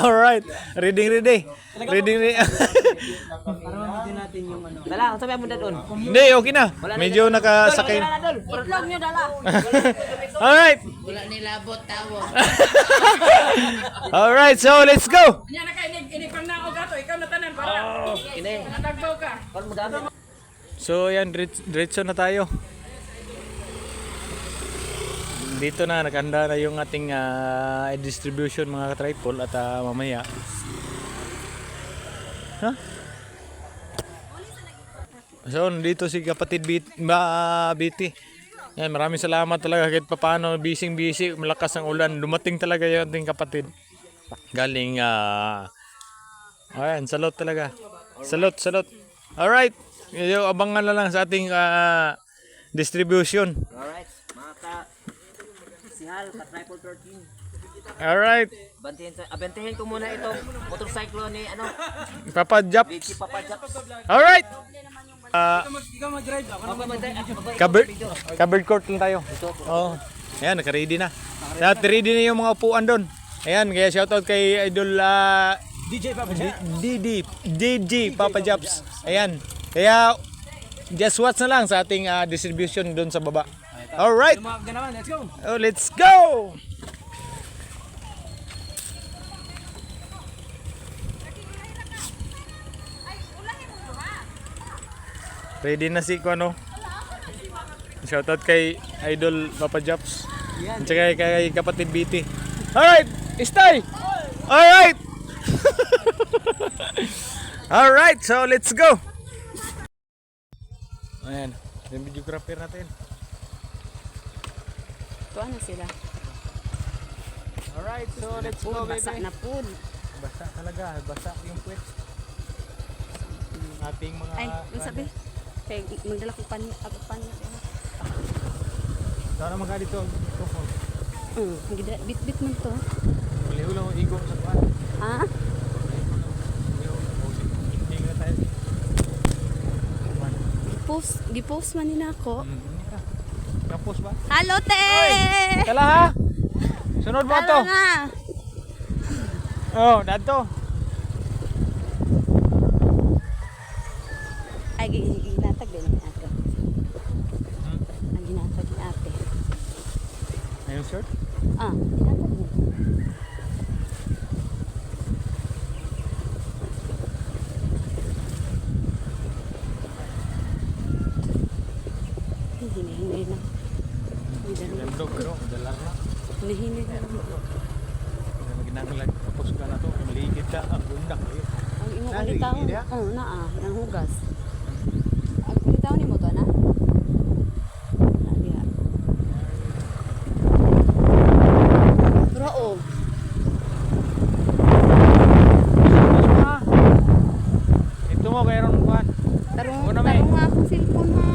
Alright. Ready. Para mamigyan natin yung ano. Dala, sabi mo doon. Hindi, okay na. Medyo nakasakay. Itlog nyo dala. Alright. Wala nilabot tawo. Alright, so let's go. Nya na kay inipang na og ato, ikaw na tanan para. Kini. Natagbaw ka. Kon mo dami. So yan, diretso na tayo. Dito na, nakahanda na yung ating distribution mga ka-tripod at mamaya. Huh? So, dito si kapatid Biti. Yan, maraming salamat talaga kahit paano, busy, malakas ang ulan. Dumating talaga yung ating kapatid. Galing, ayan, salute talaga. Salute. Alright, abangan na lang sa ating distribution. Alright, mga sihal, ka-triple 13. Alright, Abentahin ko muna ito. Motorcycle ni ano? Papa Japs. Vicky Papa Japs. Alright. Ikaw mag-drive ako. Ako Covered court lang tayo. Oh. Ayan, naka-ready na. Ready na yung mga upuan doon. Ayan, kaya shoutout kay Idol DJ Papa Japs. DJ Papa Japs. Ayan. Kaya just watch na lang sa ating distribution doon sa baba. Alright. Ganaman, let's go. Oh, let's go. Ready na si Kuano. Shoutout kay Idol Papa Japs. At saka kay kapatid BT. Alright, stay! Alright! Alright, so let's go! Ayan, yung videographer natin. Tuwa na sila. Alright, so let's go, baby. Basa na po. Basa talaga, basa yung puwet. Ating mga... Ay, yung sabi. Kaya magdala ko pan. Sana mga dito. Bit-bit man to. Uli-ulo, igo sa kuwan. Ha? Hindi nga tayo. Gipost man nila ako. Kapos ba? Hello, te! Kala ha? Sunod mo to. Hello na! Oh, dato. Ay, ginatag din ang ate. Ang ginatag ni ate. Ayun, sir? Ginatag mo. Hinihingi na. Gandog, pero dalar na. Hinihingi na. Maginangalag, kapos ka na to. Maligid ka, ang bundak. Ang imo ulitaw. Nang hugas. Ang ulitaw ni mo to na? Diha. Pero Ito mo, mayroon kuhan. tarong Una, may. nga akong cellphone ha.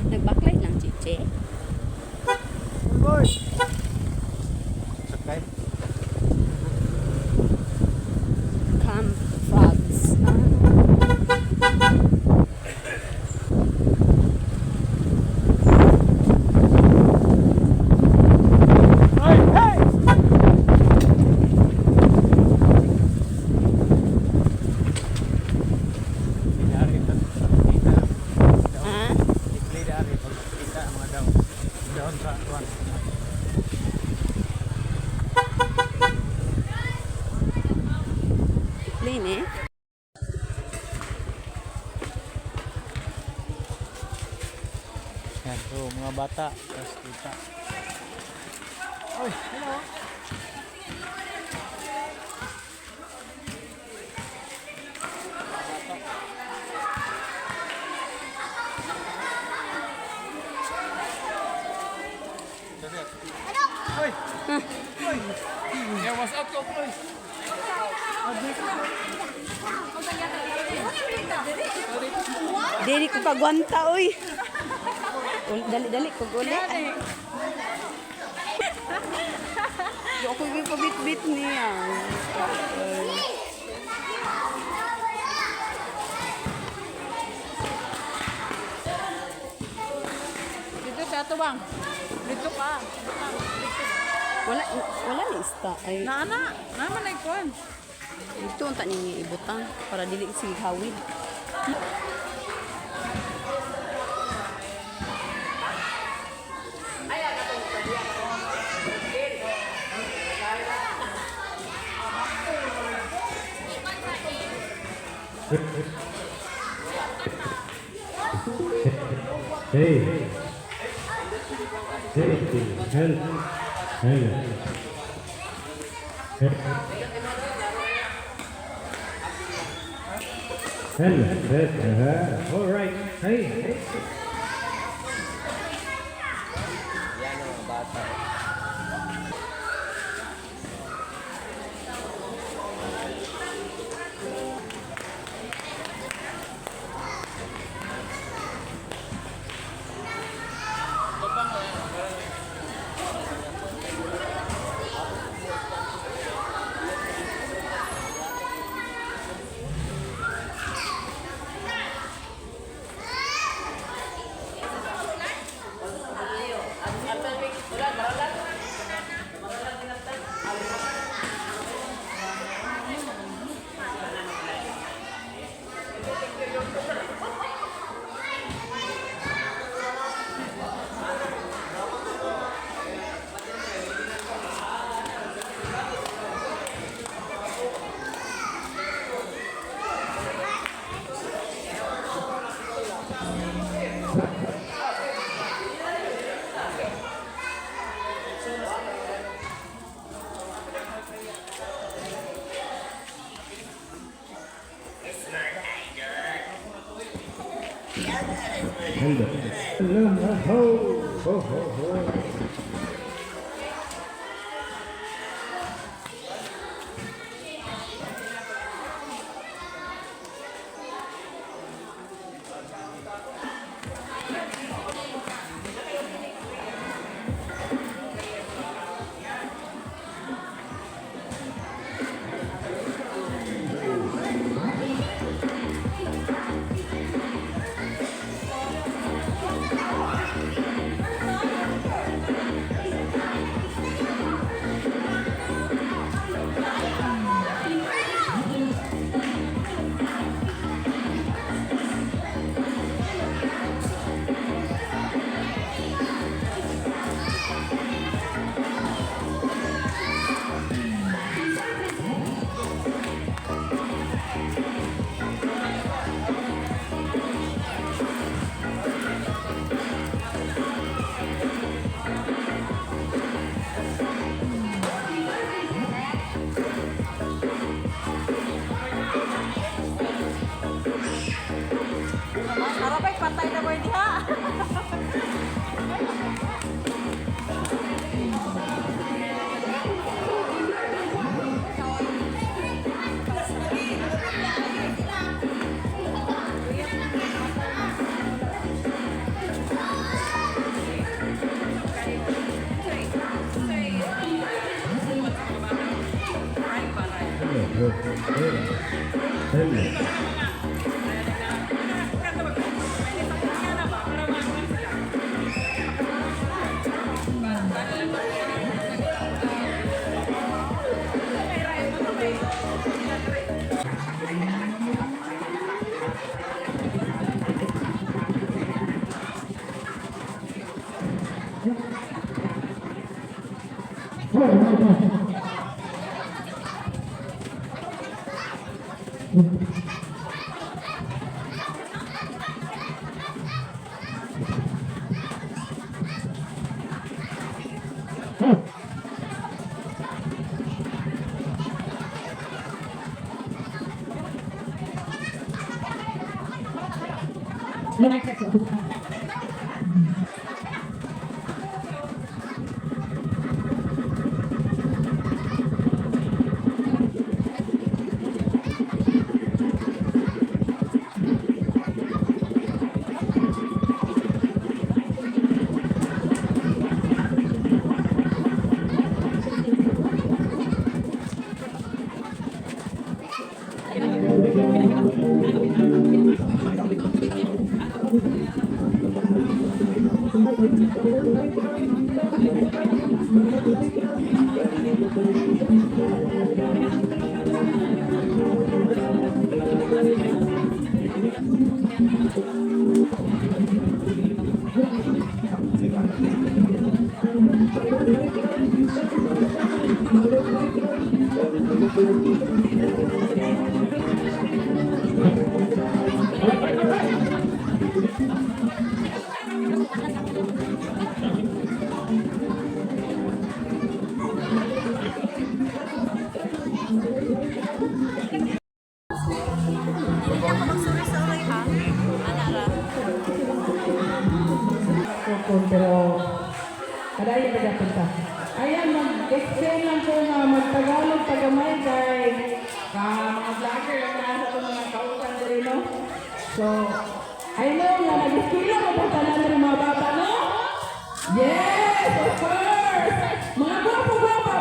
Nag-backlight lang, chiche. Boy! Sakay. Camp frogs. Hey! Hey! Dari kita Ha? ikli dari pag kita mga daon sa kuhan. Plain eh. Yan, so mga bata, tapos kita. Oy, hello. Oy! Oy! Yeah, what's up, boy? Dili ko pagwanta oy. Dali ko guli. Yo ko yung pabit-bit niya. to bang? Dito ka. Wala ni ista. Ay, Naana, naman na ikon. ito ang taning ibutang para dili sige hawid. Hey. Help. All right. Hey. Harapay patay na mo diha. Hindi ako magsuri-suri ha. Anara. Pero kada yung nagapunta. Ayan, mag-explain lang po na mag-Tagalog, tagamay kay mga vlogger ang nasa ito mga kautan rin, no? So, I know na nag-eskwila mo po tanan ng mga bata, no? Yes, of course! Mga gwapo-gwapo!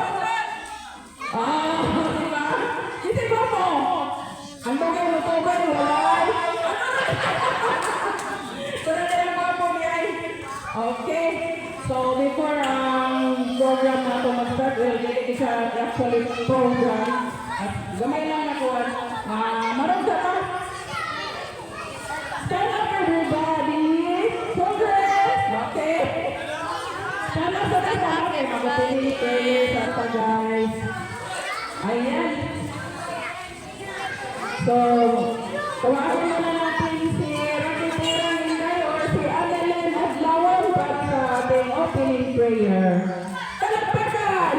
Diba? Hindi gwapo! Ang bagay mo po ba? Walay! Pero na yung gwapo niya. Okay. So, before ang program na ito mag-start, hindi siya actually program. At gamay lang ako. Marong sa pa. Stand up everybody. Progress. Okay. Stand up sa tayo. Okay, mag-pili kayo sa guys. Ayan. So, tawagin mo na natin si Rocky Terang Inday or si Annalyn Adlawan para sa ating opening prayer. Palakpakan!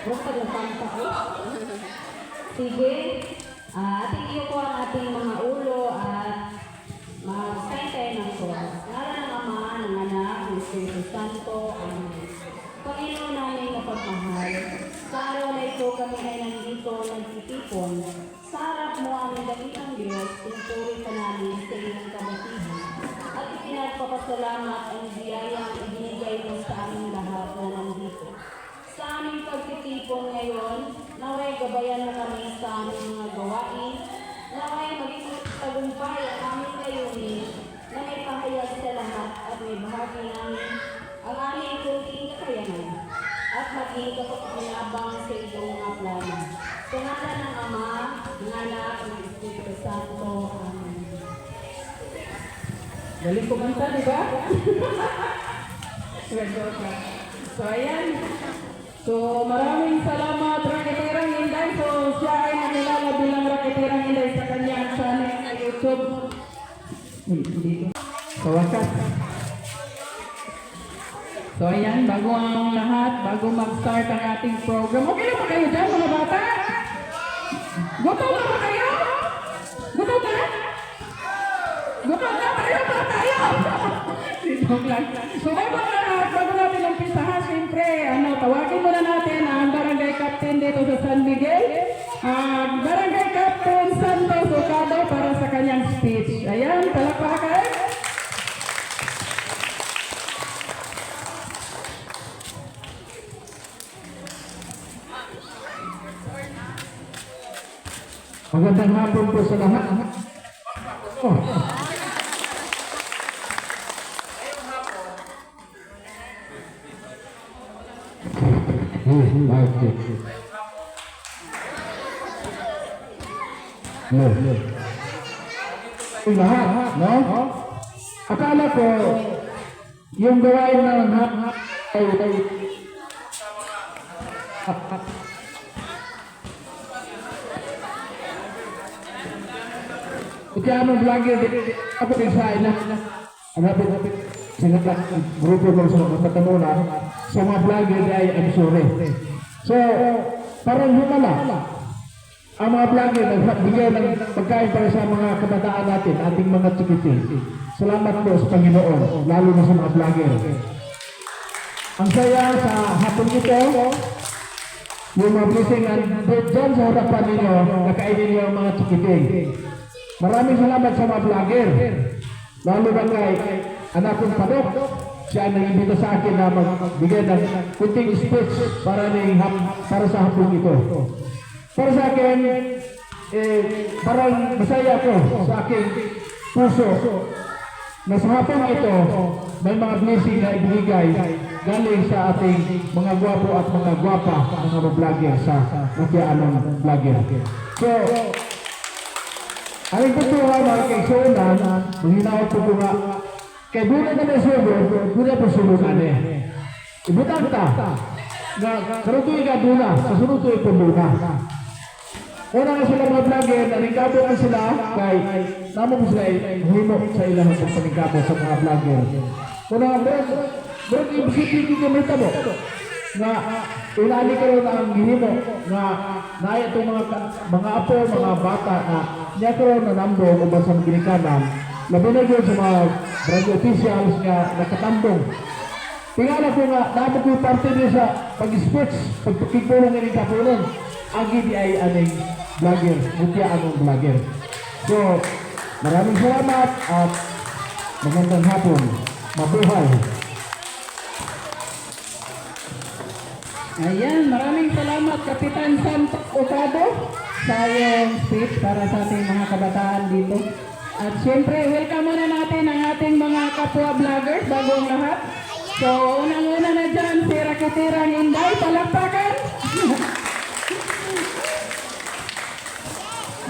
Huwag paglasampa ko. Sige, ating iyo po ang ating mga ulo at magkaintay ng Diyos. Ngalan ng Ama, ng Anak, ng Espiritu Santo, Amen. Panginoon namin mapagmahal, sa araw na ito kami ay nandito nagsitipon. Sa harap mo aming dakilang Diyos, pinupuri ka namin sa iyong kabutihan. At ipinagpapasalamat ang biyayang ibinigay mo sa aming lahat na nandito. Sa aming pagtitipon ngayon, naway gabayan na kami sa aming mga gawain, naway maging tagumpay ang aming layunin na may pahayag sa lahat at may bahagi namin ang aming kunting kakayanan at maging kapag-inabang sa iyong mga plano. Sa ngalan ng Ama, ng Anak, ng Espiritu Santo. Amen. Galing kumanta, di ba? So, ayan. So, maraming salamat, Raketerang Inday. So, siya ay nakilala bilang Raketerang Inday sa kanyang channel sa YouTube. Dito. Sa wakas. So, ayan, bago ang lahat, bago mag-start ang ating program. Okay na ba kayo dyan, mga bata? Gutom na ba kayo? Gutom na? Gutom na tayo ba tayo? Dito lang. So, bago natin umpisahan, siyempre, tawagin muna natin ang Barangay Captain dito sa San Miguel. Barangay Captain Santos Ocado para sa kanyang speech. Ayan, palakpakan. Magandang hapon po sa lahat. Oh. Lahat, no? Akala ko yung gawain ng ay kaya anong vlogger ako din sa ina hanapin sinagak grupo ko sa matatamuna sa mga vlogger ay I'm sorry. So parang humala ang mga vlogger nagbigay ng pagkain para sa mga kabataan natin, ating mga chikitin. Salamat po sa Panginoon, lalo na sa mga vlogger. Ang saya sa hapon ito, yung mga blessing dyan sa harapan ninyo, nakainin niyo ang mga chikitin. Maraming salamat sa mga vlogger. Lalo na kay anak kong Padok. Siya ang nag-imbita sa akin na magbigay ng kunting speech para sa hapon ito. Para sa akin, parang masaya ko sa aking puso na sa hapon ito may mga blessing na ibigay galing sa ating mga gwapo at mga gwapa mga vlogger sa Mutianong Vlogger. So, aling kutuha mga kaigsunan, maghinaot ko po nga, kaya doon na naman sulod, doon na po sulunan eh. Ibutang ta, na karutuin ka doon na, sa sunutuin po doon na. Una nga sila mga vlogger, naningkabo na sila, kay namo po sila himo sa ilang pagpaningkabo sa mga vlogger. Una nga, meron ibigit-ibigit ka may tabo, na ilali ka rin ang himo, na naya itong mga apo, mga bata, na niya ka rin na nambong o basang ginikanan, labi na yun sa mga brand officials nga nakatambong. Tingala ko nga, namo ko yung parte niya sa pag-speech, pagpakipulong nga rin kapunan, ang gini ay aning vlogger, Mutianong Vlogger. So, maraming salamat at magandang hapon. Mabuhay! Ayan, maraming salamat Kapitan Santo Ocado sa iyong speech para sa ating mga kabataan dito. At syempre, welcome muna natin ang ating mga kapwa vloggers bago ang lahat. So, unang-una na dyan, si Rakitirang Inday, palakpakan!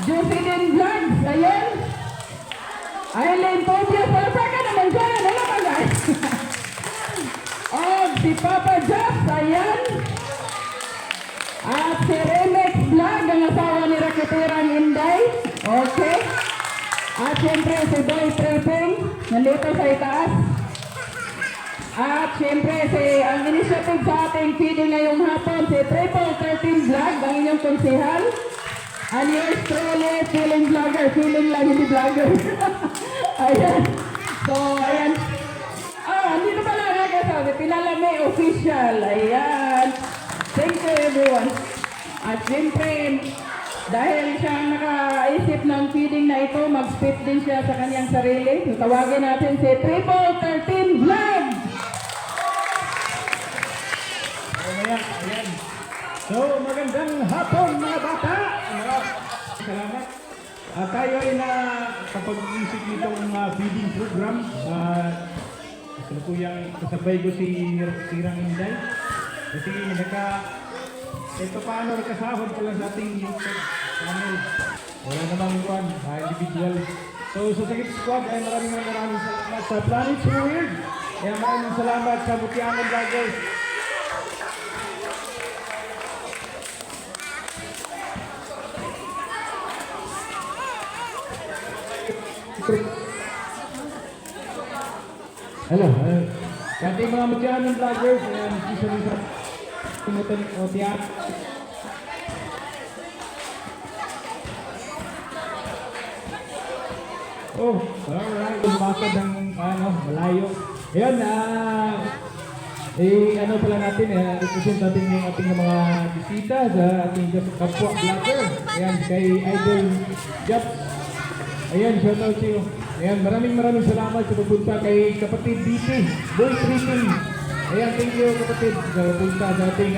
Jocelyn Vlogs, ayan! Aileen Tobia, palakpakan naman dyan! Wala ba guys? Oh, si Papa Jobs, ayan! At si Remex Vlog, ang asawa ni Rakitirang Inday. Okay. At siyempre si Boy Tripping, nandito sa itaas. At siyempre ang initiative sa ating feeding ngayong hapon, si Triple 13 Vlog, ang inyong konsehal. And yours truly, feeling vlogger, feeling lang hindi vlogger. Ayan. So, ayan. Andito pala nagkasabi, Pinalame Official. Ayan. Thank you everyone. At siyempre, dahil siyang nakaisip ng feeding na ito, mag-spit din siya sa kanyang sarili. So, tawagin natin si Triple 13 Vlog! Ayan. So, magandang hapon mga bata. Salamat. Tayo ay kapag-isip nitong feeding program. Kasalukuyang kasabay ko si Rakitirang Inday. Kasi ito paano nakasahod ko lang sa ating YouTube channel. Wala namang one, individual. So sa Sakit Squad ay maraming salamat sa Planet So Weird. Kaya maraming salamat sa Mutianong Vloggers. Hello. Sa ating mga Mutianong Vloggers, especially sa Mutianong. Oh, alright. Lumakad ng malayo. Ayan, pala natin, represent natin yung ating mga bisita sa ating kapwa vlogger. Ayan, kay Idol Jobs. Ayan, shoutout to you. Ayan, maraming salamat sa pagpunta kay kapatid BT, Boy Tripping. Ayan, thank you kapatid sa pagpunta sa ating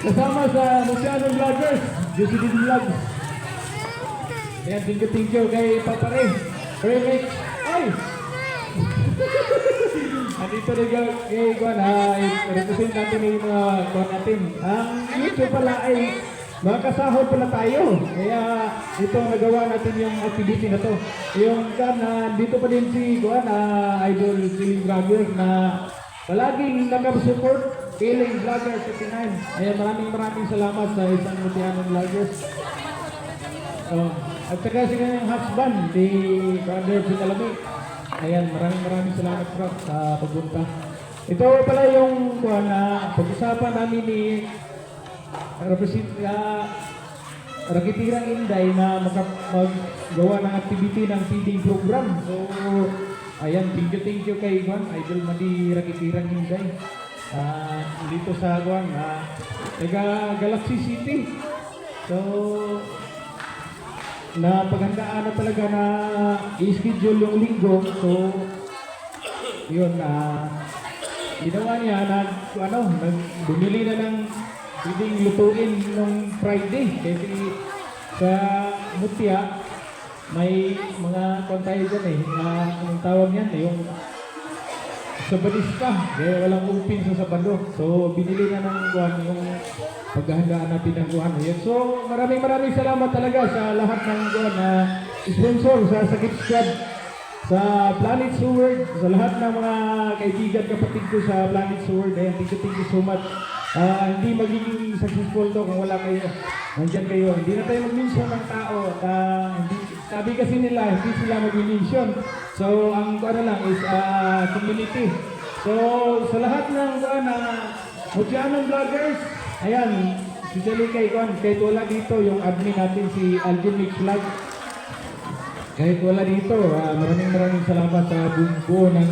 kasama sa Mutianong Vloggers, Jocelyn Vlogs. Ayan, thank you kay Papa Ray. Remix. Ay! Andito rin kay Juan, represent natin yung mga Juan natin. Ang YouTube pala ay makasahod pala tayo. Kaya ito nagawa natin yung activity na to. Yung dito pa din si Juan, Idol Feeling Vlogger na palaging nag-support Feeling Vlogger 59. Ayan, maraming salamat sa isang Mutianong Vloggers. At saka si kanyang husband, si Brother Pinalame. Ayan, maraming salamat bro sa pagpunta. Ito pala yung pag-usapan namin ni Rakitirang Inday na maggawa ng activity ng feeding program. So, ayan, thank you kay Idol Madi Rakitirang Inday. Dito sa taga Galaxy City. So, na paghandaan na talaga na i-schedule yung linggo. So, yun, ginawa niya bumili na ng pwedeng lutuin nung Friday. Kasi sa Mutia, may mga kontayo dyan eh. Anong tawag yan? Yung sabadista. Kaya walang upin sa Sabado. So, binili na ng kuhan yung paghahandaan natin ng kuhan. Yan. So, maraming salamat talaga sa lahat ng kuhan na sponsor sa Sakit Squad, sa Planet Sword, sa lahat ng mga kaibigan, kapatid ko sa Planet Sword. Ayan, thank you so much. Hindi magiging successful to kung wala kayo. Nandyan kayo. Hindi na tayo mag-mention ng tao. Hindi, sabi kasi nila, hindi sila mag-mention. So, ang ano lang is community. So, sa lahat ng Mutianong vloggers, ayan, especially kay Juan, kahit wala dito yung admin natin si Alvin Mix Vlog. Kahit wala dito, maraming salamat sa buo ng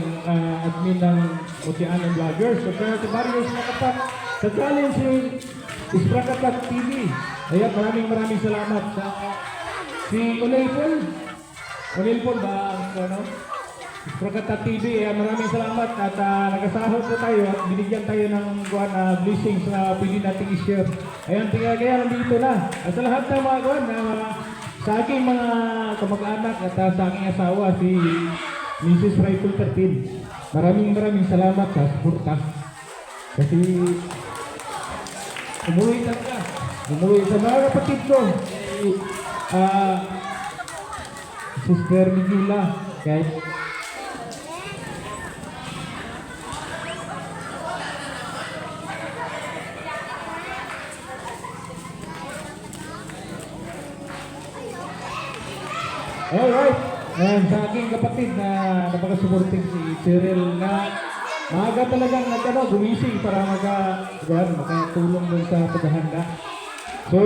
admin ng Mutianong vloggers. So, sa various nakapat, sa challenge yung Isprakapat TV. Ayan, maraming salamat sa si Unilpon ba ano? Isprakapat TV. Ayan, maraming salamat at nagasahod po tayo at binigyan tayo ng blessings na pwede nating i-share. Ayan, kaya nandito na. At sa lahat ng mga sa aking mga kamag-anak at sa aking asawa, si Mrs. Rifle 13. Maraming salamat sa suporta. Kasi umuwi talaga. Umuwi sa mga kapatid ko. Sister Miguela. Kahit alright. Sa aking kapatid na napaka-supporting si Cyril na maaga talagang gumising para makatulong dun sa paghahanda. So,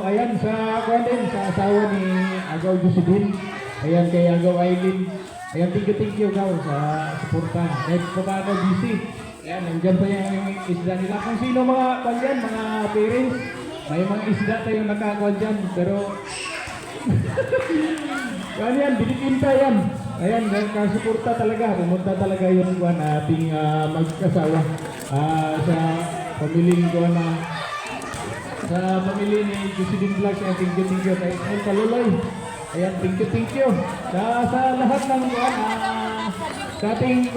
ayan, sa asawa ni Agaw Josidin, ayan, kay Agaw Aileen, ayan, thank you Gaw sa suporta. Kahit pa busy, ayan, nandyan pa yung isda nila. Kung sino mga parents, may mga isda tayong nakakuha dyan, pero yan, binikinta yan. Ayan, kasuporta talaga. Pumunta talaga yung ating mag-asawa sa pamiling ko sa pamilya ni Josidin Vlog. Thank you. Kay Kaluloy. Ayan, thank you. Sa lahat ng sa ating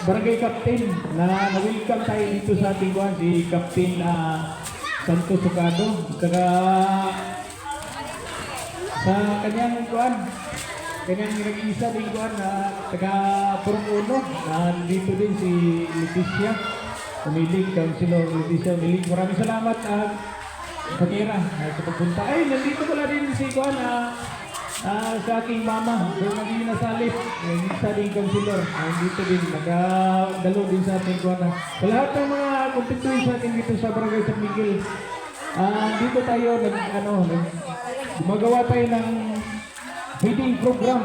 barangay captain na na-welcome tayo dito sa ating si Captain Santos Sucado. Saka sa kanyang nag-iisa din taga Purong-Uno, dito din si Leticia Umilig, Councilor Leticia Umilig. Maraming salamat Pakira sa pagpunta. Ay, nandito pala din si sa aking mama, doon naging nasalip, nag-iisa din Councilor, dito din, nagdalo din sa ating sa lahat ng mga competitors natin dito sa Barangay San Miguel. Dito tayo gumagawa tayo ng feeding program.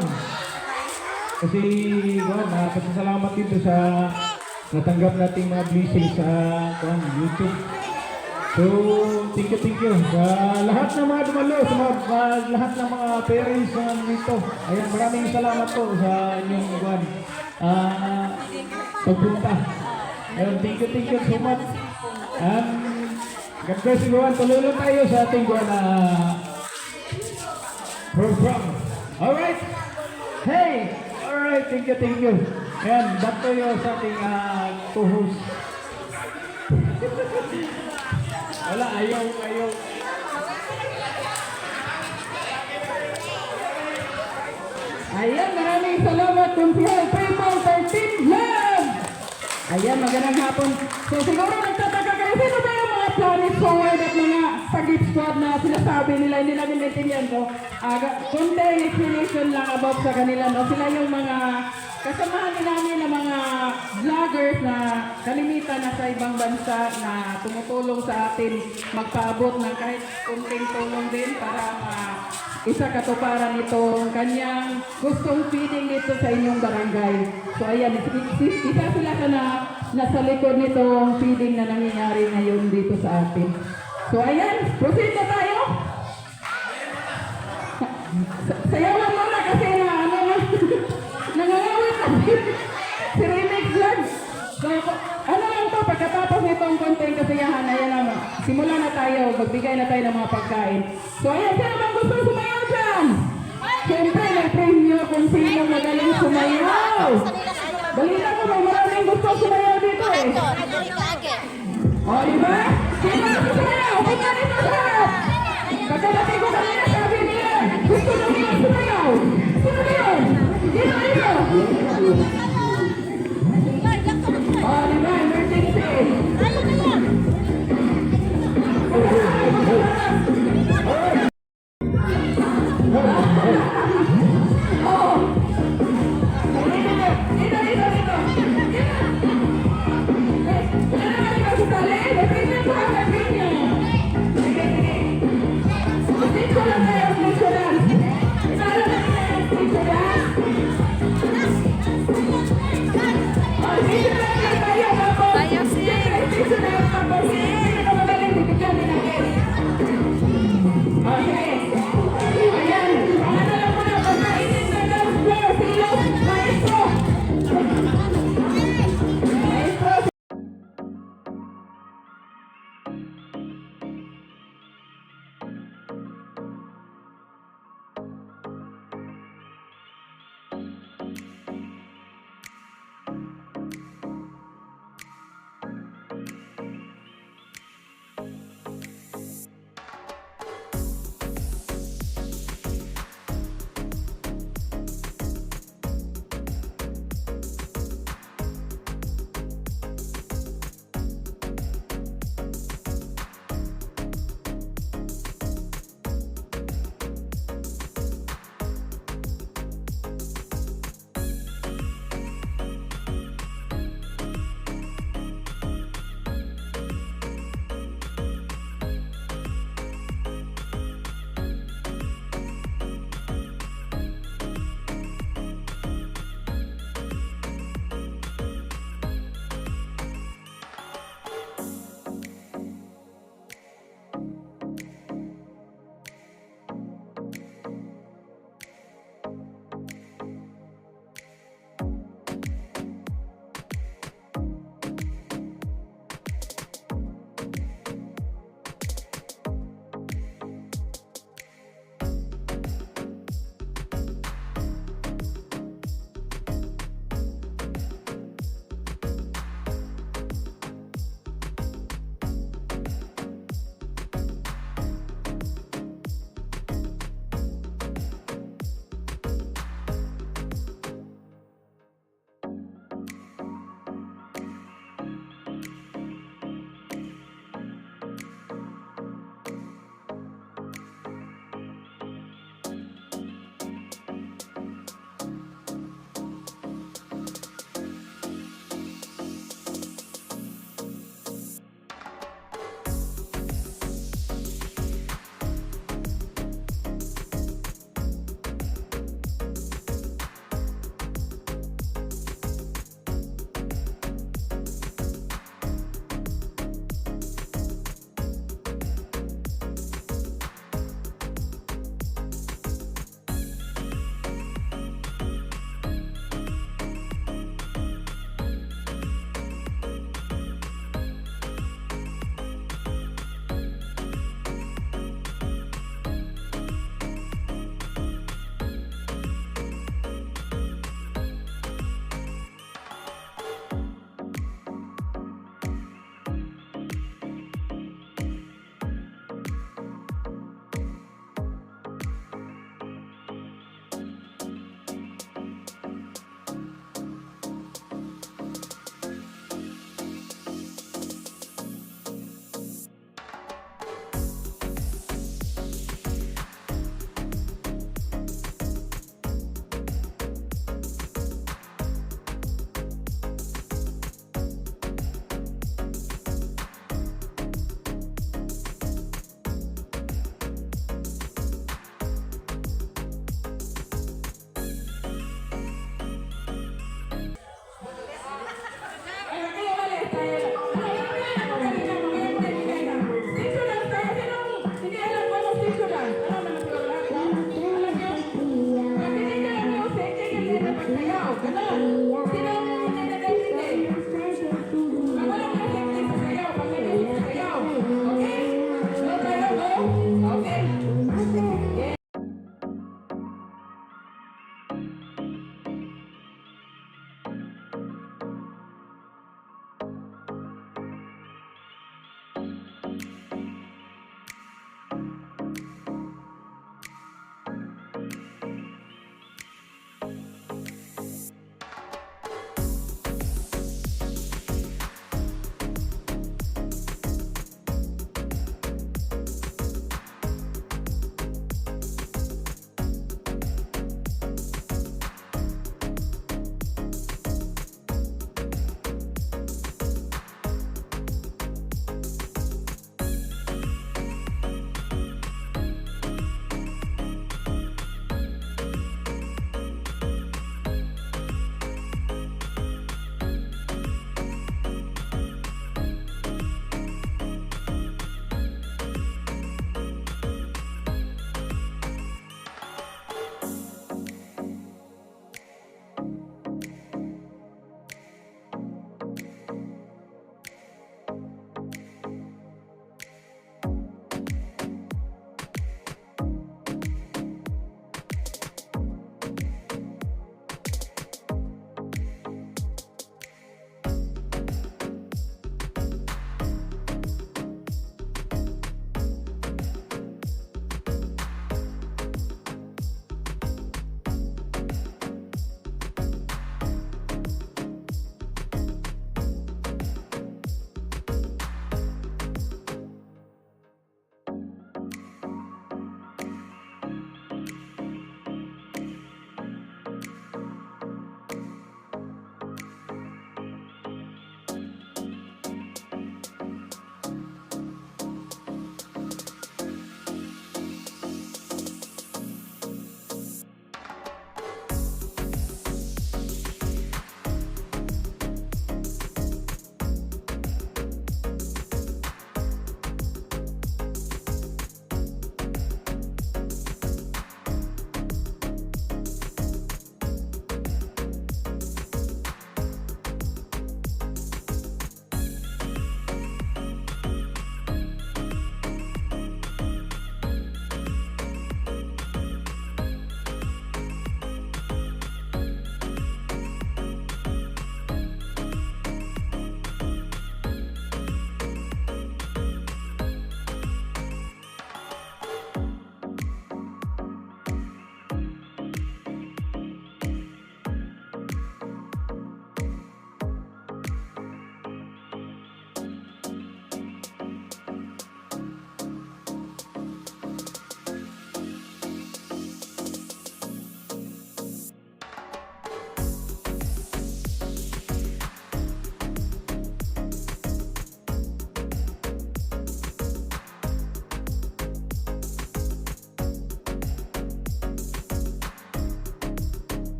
Kasi pasasalamat dito sa natanggap nating mga blessings sa YouTube. So, thank you. Sa lahat ng mga dumalo, sa lahat ng mga parents dito. Ayan, maraming salamat po sa inyong pagpunta. Ayan, thank you so much. God bless everyone. Tuloy lang tayo sa ating program. Alright. Hey! Alright, thank you. Ayan, back to you sa ating co-host. Wala, ayaw. Ayan, maraming salamat kung People 13 Love! Ayan, magandang hapon. So siguro nagtataka kayo, sino ba yung mga Planet Sword at mga Sakit Squad na sinasabi nila, hindi namin naintindihan ko. Konting explanation lang about sa kanila, no? Sila yung mga kasamahan namin na mga vloggers na kalimitan na sa ibang bansa na tumutulong sa atin magpaabot ng kahit konting tulong din para isa katuparan itong kanyang gustong feeding dito sa inyong barangay. So ayan, isa sila na nasa likod nitong feeding na nangyayari ngayon dito sa atin. So ayan, proceed na tayo. Sayawan mo na kasi nangangawit si Remix Vlog. So lang to, pagkatapos nitong konting kasiyahan, ayan naman, simula na tayo, magbigay na tayo ng mga pagkain. So ayan, sino bang gusto sumayaw dyan? kung sino magaling sumayaw. Balita ko ba, maraming gusto sumayaw dito eh. O, di ba? Sino ang sumayaw? Punta dito sa harap. Pagkabati ko kanina, sabi nila, gusto nyo nila sumayaw. Sino ba yun? Dito, dito. O, di ba? Emergency. Okay.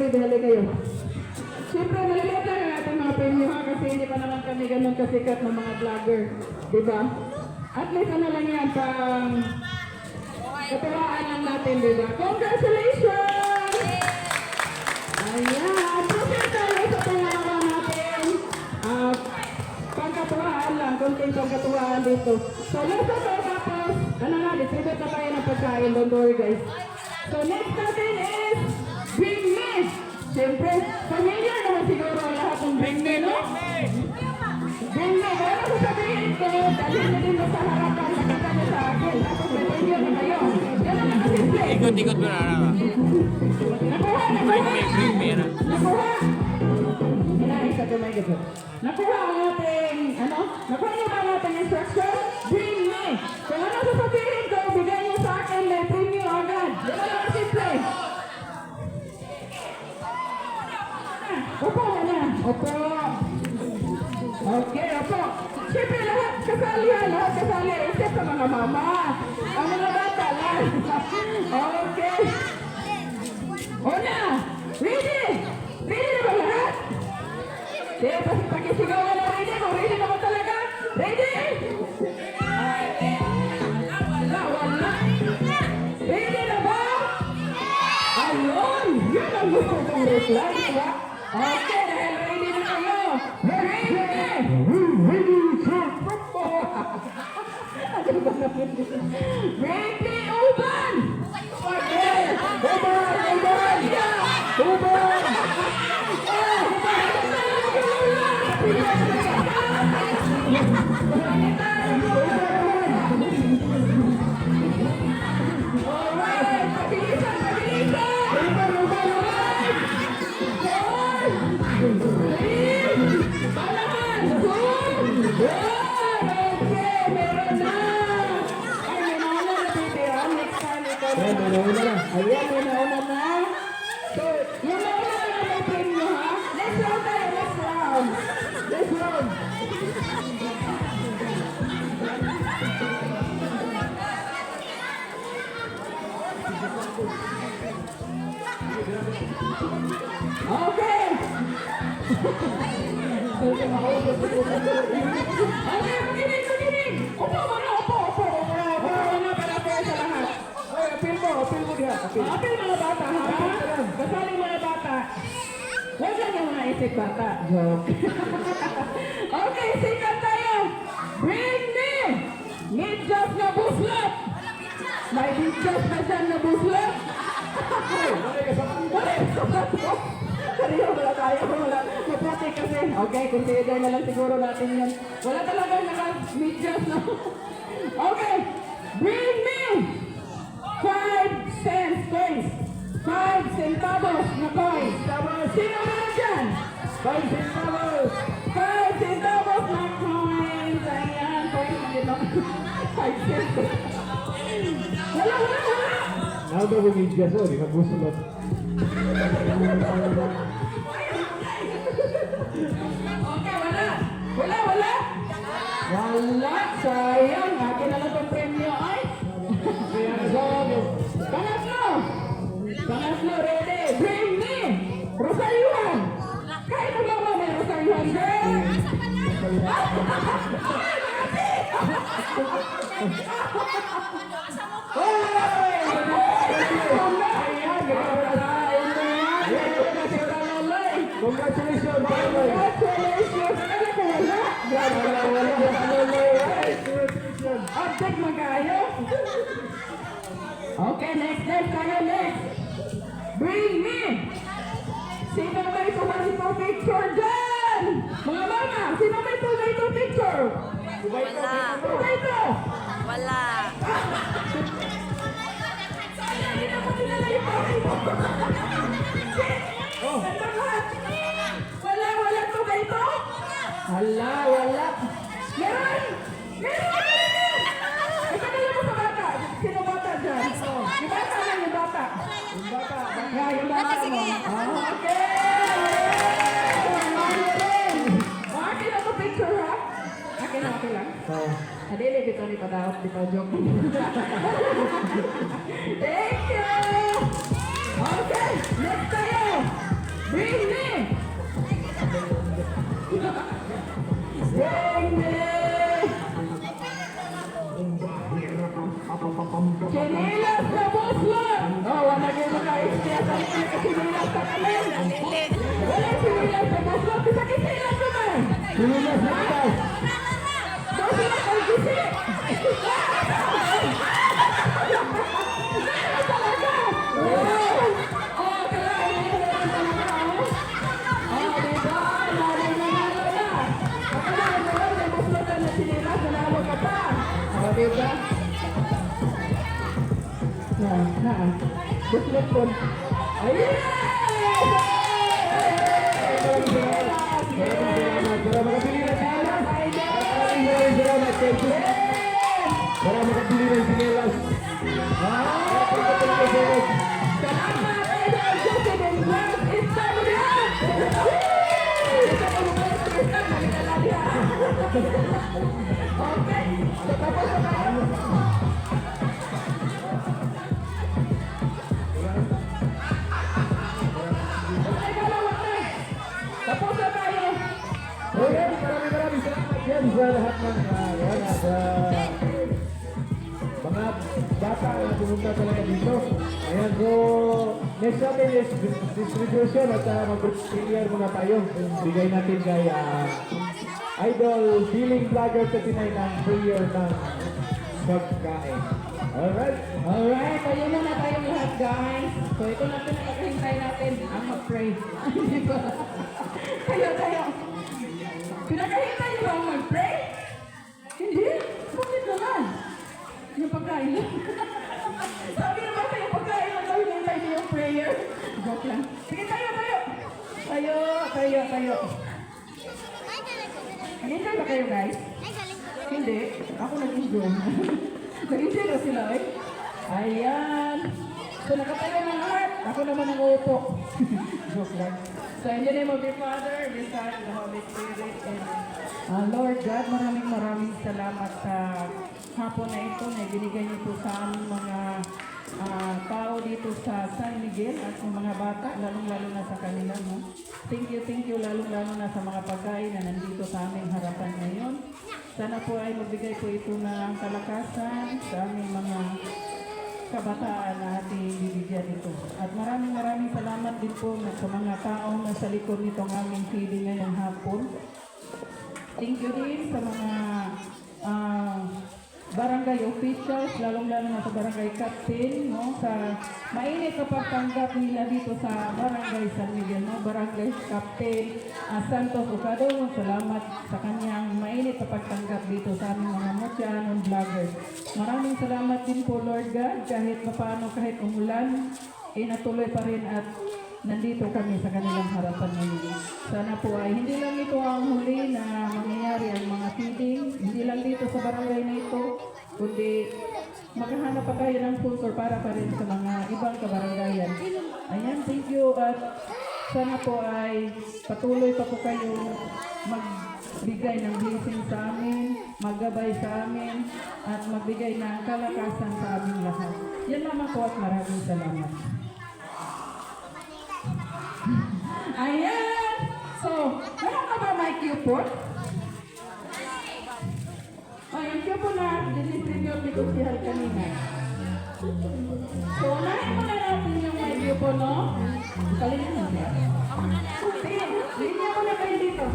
baby, hali kayo. Siyempre, malilit lang ang ating mga premyo ha, kasi hindi pa naman kami ganun kasikat ng mga vlogger. Diba? At least ano lang yan, pang katuwaan lang natin, diba? Congratulations! Ayan, proceed tayo sa pangalawa natin. Pagkatuwaan lang, konting pagkatuwaan dito. So, next na tayo tapos, ano na, distribute na tayo ng pagkain, don't worry guys. So, next natin is Bring Me! Siyempre, familiar naman siguro ang lahat ng Bring Me, no? Bring Me, kaya ko sabihin ko, dalhin na din mo sa harapan, nakita niyo sa akin, tapos may video na kayo. Yan ang nakasimple. Ikot-ikot mo na naman. Nakuha, Bring me na. Nakuha! Inaisa ko may gato. Nakuha ang ating, ano? Nakuha niyo ba ang ating instruction? Bring me! Kung ano sasabihin ko, bigay niyo sa akin, may premium agad. Yan ang nakasimple. Opo muna. Opo. Okay, opo. Siyempre lahat kasali ha, lahat kasali. Except sa mga mama. Ang mga bata lang. Okay. Una. Ready? Ready na ba lahat? Sige, pakisigaw na lang ready. Kung ready naman talaga. Ready? Wala. Ready na ba? Ayun! Yun ang gusto kong reply, diba? Okay, dahil ready na kayo. Ready! Ready, Uban! Okay! Uban! Yeah! Uban! Alright! Pabilisan! Palaman! Okay, meron na! Ay, may nauna na titira. Next time ito. Ayan, nauna na. Ayan, may nauna na. So, yung nauna na may premium ha. Next round tayo, next round. Next round. Okay. Okay, makinig. Opo, muna, opo. Muna para po sa lahat. Ay, apil mo diha. Apil mga bata, ha? Kasali mga bata. Huwag lang yung mga isip bata. Joke. Okay, sikat tayo. Bring me! Medyas na buslat! May medyas na dyan na buslat? Kariyo, wala tayo. Wala. Maputi kasi. Okay, consider na lang siguro natin yan. Wala talagang naka-medyas na. Okay, bring me! 5 cents coins. 5 centavos na coins. Sino meron dyan? 5 centavos. 5 centavos na coins. Ayan, coins na dito. 5 cents. Wala. Nada ko media so, di ka busulot. Okay, wala. Wala, sayang. Akin na lang itong premyo ay. Pangatlo, ready. Bring me. Rosariuhan. Kahit na mama may Rosariuhan, girl. Congratulations! Congratulations! Ano ko wala? Object magayo. Okay, next tayo, next. Bring me. Sino may tumalito picture dyan? Mga mama, sino may tumalito picture? Wala. Tumalito. Wala. Hindi na ko nilala yung pangay mo. Ganda lahat. Wala tumalito? Wala. Meron! Ipagala mo sa bata. Sino bata dyan? Yung bata lang, yung bata. Yeah, yung bata mo. Okay! Akin na to picture, ha? Akin lang. Adili, dito ni Padahot, di pa joke. Thank you! Okay, next tayo. Hindi! Hindi! Chinilas na boss lang! Oh, wala kayo maka-isya sa chinilas sa kanin! Wala chinilas sa boss lang! Bisa kisilas naman! Chinilas na boss! Boss lang kayo kisi! Talaga! Oh, kailangan nyo na lang talaga! Oh, diba? Lalo na lalo na! Akalain mo lang, may boss lang na chinilas, nanalo ka pa! Oh, diba? Business po. Ayun! Para makabili ng sinelas. Para makabili ng sinelas. Salamat! Idol Joseph and Grant! It's time to have! Ito ang mga artista na nilalabya. Okay, so tapos na tayo. Tapos na tayo. Okay, maraming salamat yan sa lahat ng mga bata na pumunta talaga dito. Ayan, so next natin is distribution at mag-clear muna tayo. Bigay natin kay Idol Feeling Vlogger 39 ng prayer ng pagkain. Alright? Alright, ayun na tayong lahat guys. So ito na pinakahintay natin ang mag-pray. Hindi ba? Tayo. Pinakahintay nyo ba ang mag-pray? Hindi? Bakit naman? Yung pagkain lang. Sabi naman kayo pagkain lang daw hinintay niyo yung prayer. Joke lang. Sige tayo. Hinintay ba kayo guys? Hindi. Ako nag-enjoy. Nag-enjoy na sila eh. Ayan. So nakatayo ng lahat. Ako naman ang uupo. Joke lang. So in the name of the Father, the Son, and the Holy Spirit. And Lord God, maraming salamat sa hapon na ito na binigay niyo po sa aming mga tao dito sa San Miguel at sa mga bata, lalong-lalo na sa kanila. No? Thank you, lalong-lalo na sa mga pagkain na nandito sa aming harapan ngayon. Sana po ay magbigay po ito ng kalakasan sa aming mga kabataan na ating bibigyan ito. At maraming salamat din po sa mga taong nasa likod nitong aming feeding ngayong hapon. Thank you din sa mga barangay officials, lalong-lalo na sa barangay captain, no? Sa mainit na pagtanggap nila dito sa barangay San Miguel, no? Barangay captain Santos Ocado, salamat sa kanyang mainit na pagtanggap dito sa aming mga Mutyanon vloggers. Maraming salamat din po Lord God, kahit paano, kahit umulan, natuloy pa rin at nandito kami sa kanilang harapan ngayon. Sana po ay hindi lang ito ang huli na mangyayari ang mga feeding, hindi lang dito sa barangay na ito, kundi maghahanap pa tayo ng sponsor para pa rin sa mga ibang kabarangayan. Ayan, thank you at sana po ay patuloy pa po kayo magbigay ng blessing sa amin, maggabay sa amin, at magbigay ng kalakasan sa aming lahat. Yan naman po at maraming salamat. Ayan! So, meron ka ba may coupon? Yung coupon na dinistribute ni Kusihal kanina. So, unahin mo na natin yung may coupon, no? Kalinin mo siya. Sige, linya mo na kayo dito.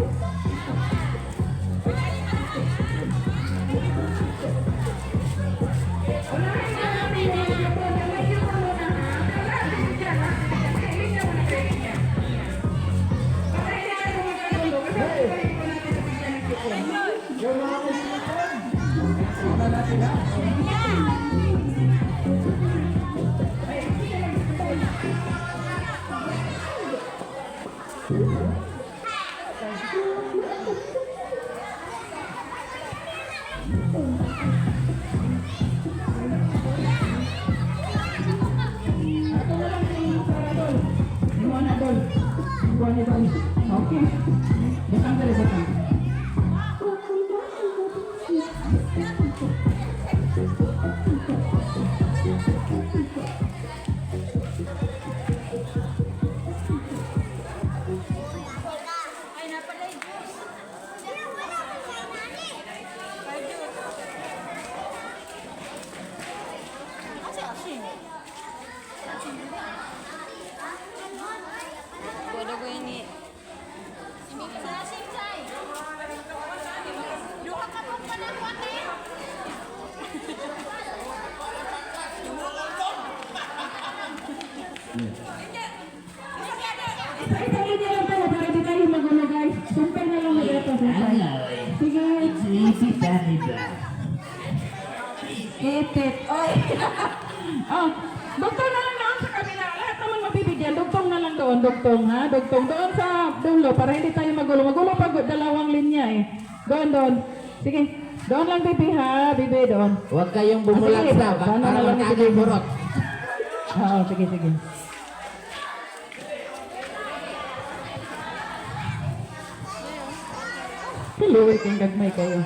Unahin na natin yung coupon. Yung may coupon mo na, ha? Linya mo na kayo niya. Yung mga kusipan. Sama natin ha. Okay. Datang dari belakang. Sige. Sleepy Canada. Ipit. Oy. Oh, dugtong na lang doon sa kabila. Lahat naman mabibigyan. Dugtong na lang doon. Dugtong ha. Dugtong doon sa dulo para hindi tayo magulo. Magulo pag dalawang linya eh. Doon. Sige. Doon lang bibi ha. Bibi doon. Huwag kayong bumulag Sige, sa paano para na lang magkagay ibigay? burot. Oo, sige. Piluwi kang gagmay kayo.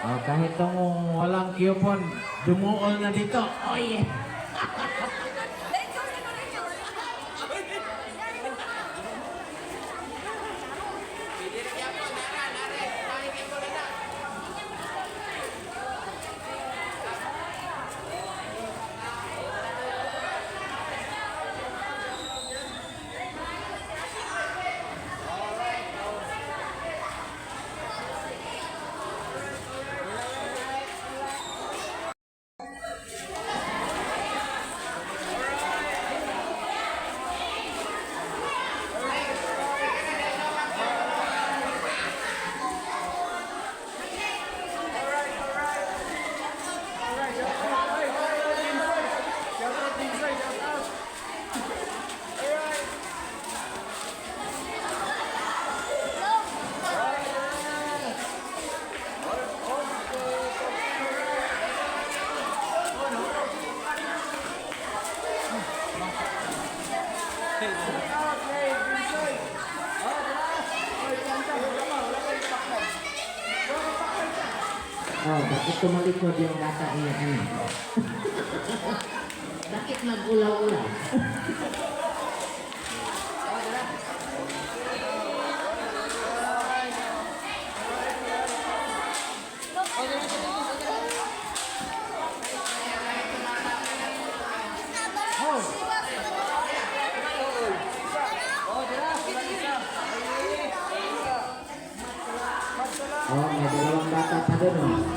Oh, kahit tong walang coupon, dumuol na dito. Oh yeah. Oh, bakit tumalikod yung bata niya? Bakit nag-ulaw-ulaw? Oh, may dalawang bata pa doon. Oh.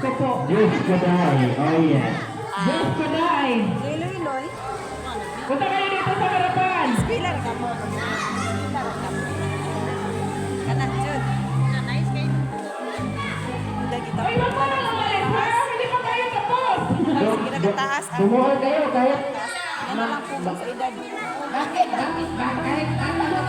ko po. Diyos ko dahil. Oh, yes. Diyos ko dahil. Iloy-iloy. Punta kayo dito sa harapan. Pilar ka mo. Pilar ka mo. Kanan, Jud. Nice kayo. Lagi kita. Ay, wag mo nang umalis, ha? Hindi pa kayo tapos. Sige na kataas. Tumuhol kayo kahit Yan na lang po sa edad. Bakit? Kahit ano mo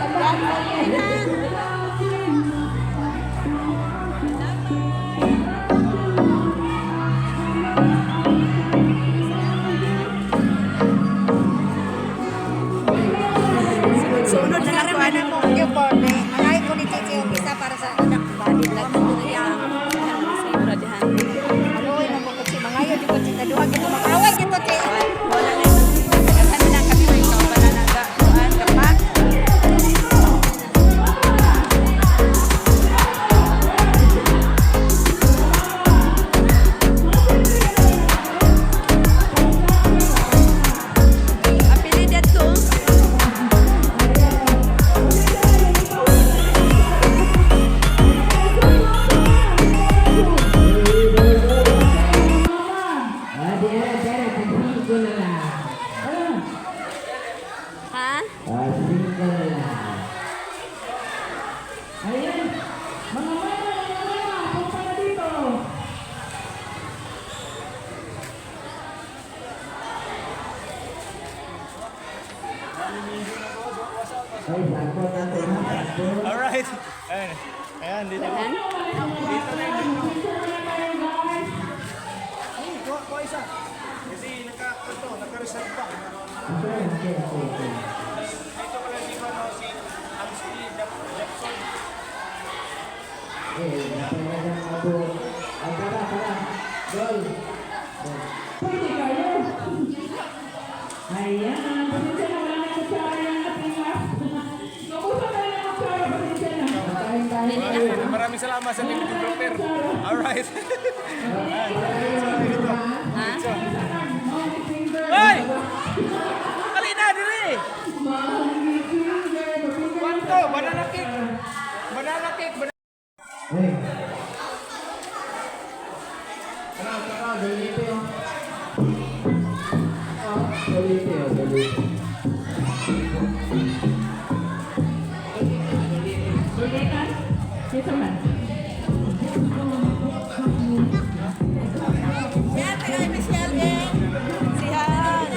Sunod na lang ko anak mo yung porne. Mangay ko ni Chichi yung isa para sa anak body lang na niya. Siguro dihan. Aloy na mo kasi mangayo di ko Chichi duha gito makaway gito Chichi. Wala na ito. Kasi na kami may ikaw pala na kuan kapat. Apili dito. ko na lang. Ha? Sige ko na lang. Ayan. Mga mama, punta na dito. Ay, sakto natin. Alright. Ayan, dito. Pwede kayo. Ayan. Pasensya na wala na kutsara yung ating mas. Nakuha na yung kutsara. Pasensya na. Maraming salamat sa David Grouper. Alright. Ha? Hoy! Kalina, diri! Kwanto? Banana cake! Banana cake! Bulitan. Dito man. Sihan, tagay Michelle din. Sihan.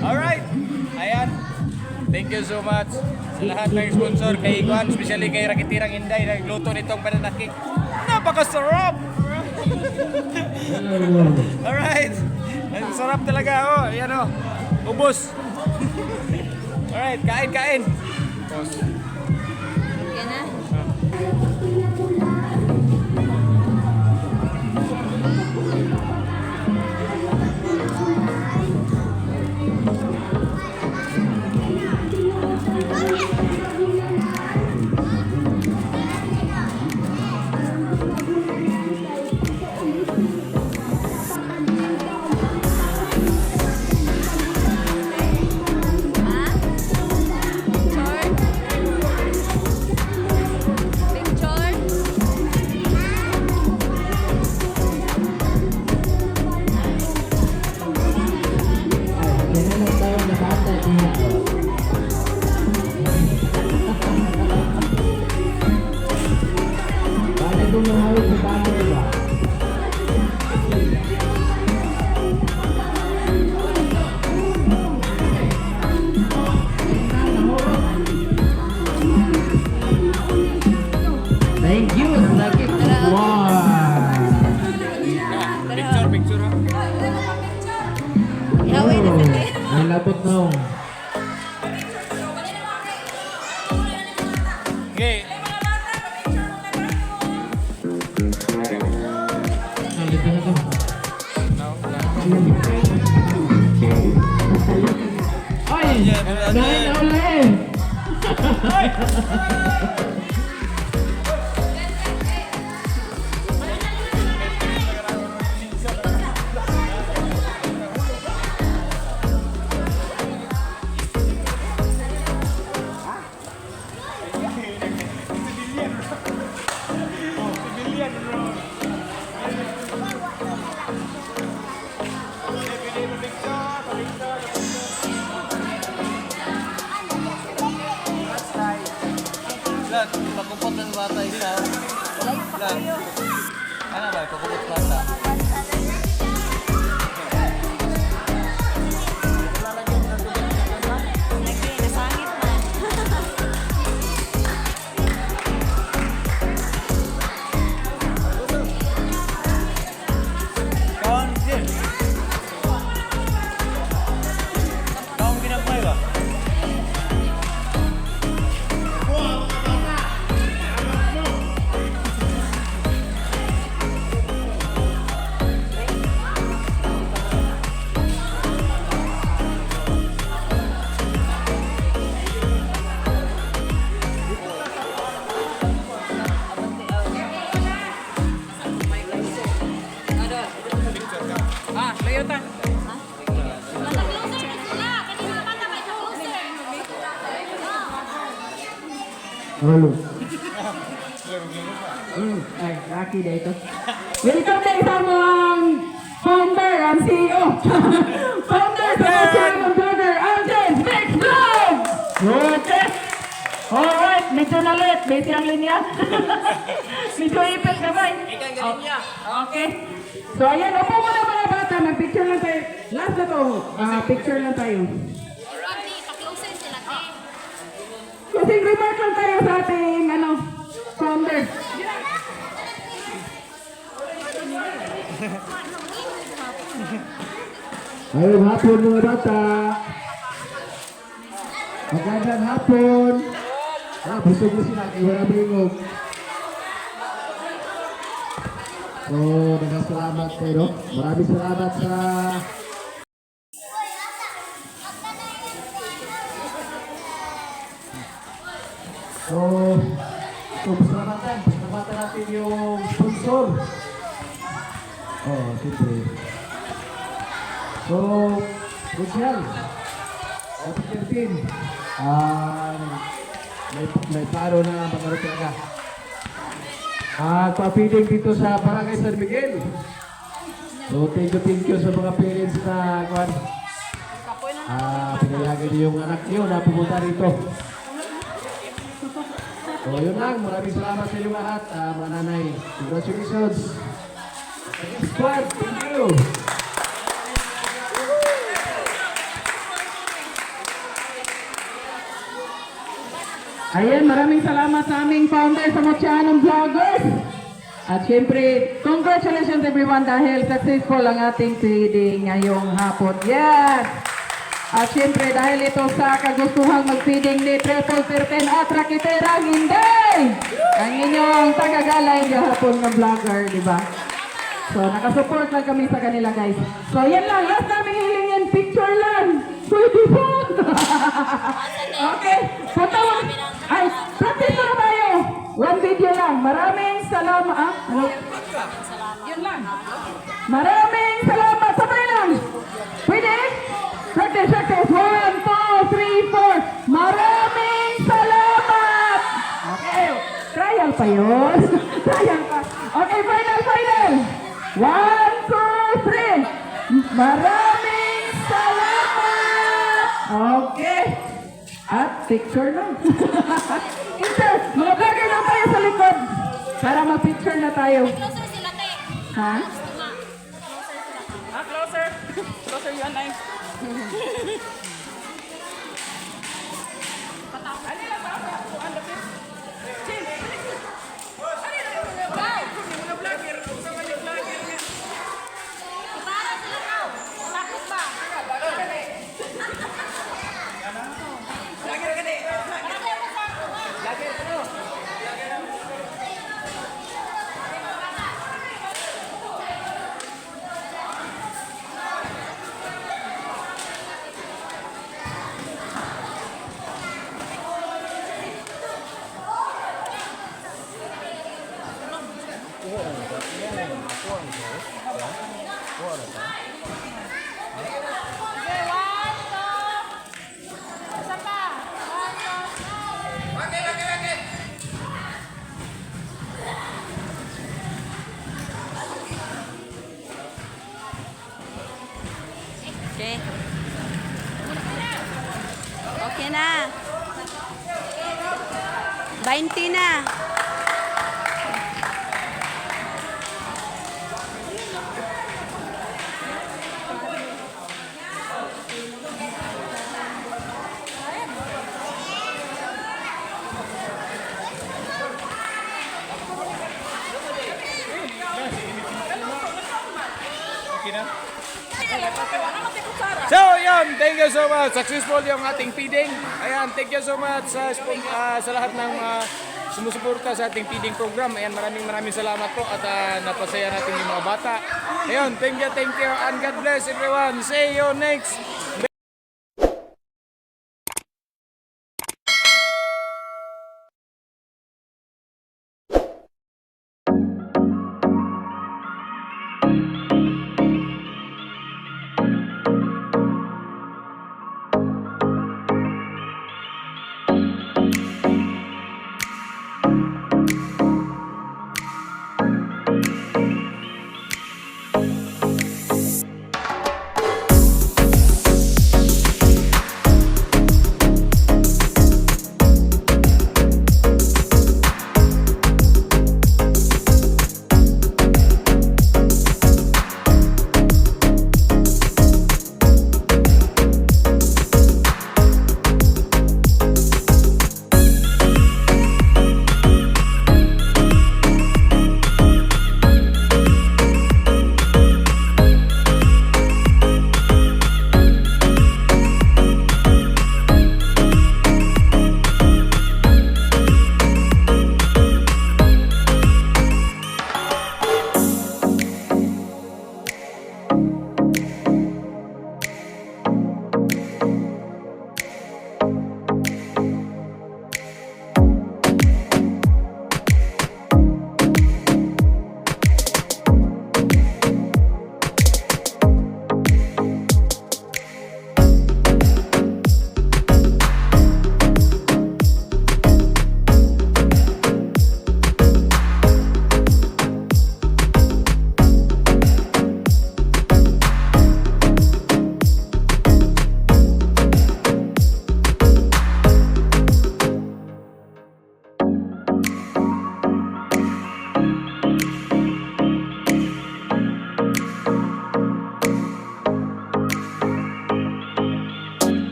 Alright. Ayan. Thank you so much sa lahat ng sponsor kay Iguan, especially kay Rakitirang Inday na nagluto nitong banana cake. Napakasarap! Alright. Ang sarap talaga. Oh, ayan oh. Ubos. Alright, kain. Okay na? Ha? Short? Thank you. Lagi. Wow. Picture. Yaway na sige. Ay labot na. Okay. Halika na to. Ay! Dahil na ulit! Vlog, pagkupot ng bata isa. Vlog. Ano ba, pagkupot bata? Lagi, nasangit na. Kawan, Jim. Kawan ginagmay ba? Halo. Ay, Rocky na ito. Welcome na isang founder and CEO. Founder sa Channel Brother, Angel Mix Vlog! Okay. Alright, medyo nalit. Busy ang linya. Medyo ipit na ba? Ikan galing niya. Okay. So ayan, upo mo na mga bata. Mag-picture lang tayo. Last na to. Picture lang tayo. Kasing remark lang tayo sa ating founder. Ayun, hapon mga bata. Magandang hapon. Busog mo sila. Wala bingog. So, nagasalamat kayo. Maraming salamat sa pasalamatan natin yung sponsor. Siyempre. So, Rachel, Officer Team, may paro na mga talaga. Pa-feeding dito sa Barangay San Miguel. So, thank you sa mga parents na pinayagan niyo yung anak niyo na pumunta rito. So, yun lang. Maraming salamat sa inyo lahat, mga nanay. Congratulations. Squad, thank you. Ayan, maraming salamat sa aming founder sa Mochianong Vloggers. At syempre, congratulations everyone dahil successful ang ating feeding ngayong hapon. Yes! At syempre, dahil ito sa kagustuhang mag-feeding ni Triple 13 at Rakiterang hindi! Ang inyong tagagalay yung hapon ng vlogger, di ba? So, nakasupport lang kami sa kanila, guys. So, yan lang. Last namin hilingin, picture lang. Pwede po! Okay. Patawag. Ay, practice na tayo. One video lang. Maraming salamat. Yun lang. Maraming salamat. Sabay lang. Pwede? Practice. 1, 2, 3, 4. Maraming salamat. Okay. Trial pa yun. Trial pa. Okay, final. 1, 2, 3. Maraming salamat. Okay. At picture na. Picture. Mga vlogger lang tayo sa likod. Para mag-picture na tayo. Closer sila, te. Ha? Closer. Closer you and I. Okay. Okay na. 20 na. So, yun, thank you so much. Successful yung ating feeding. Ayan, thank you so much sa lahat ng sumusuporta sa ating feeding program. Ayan, maraming salamat po at napasaya natin yung mga bata. Ayun, thank you, and God bless everyone. See you next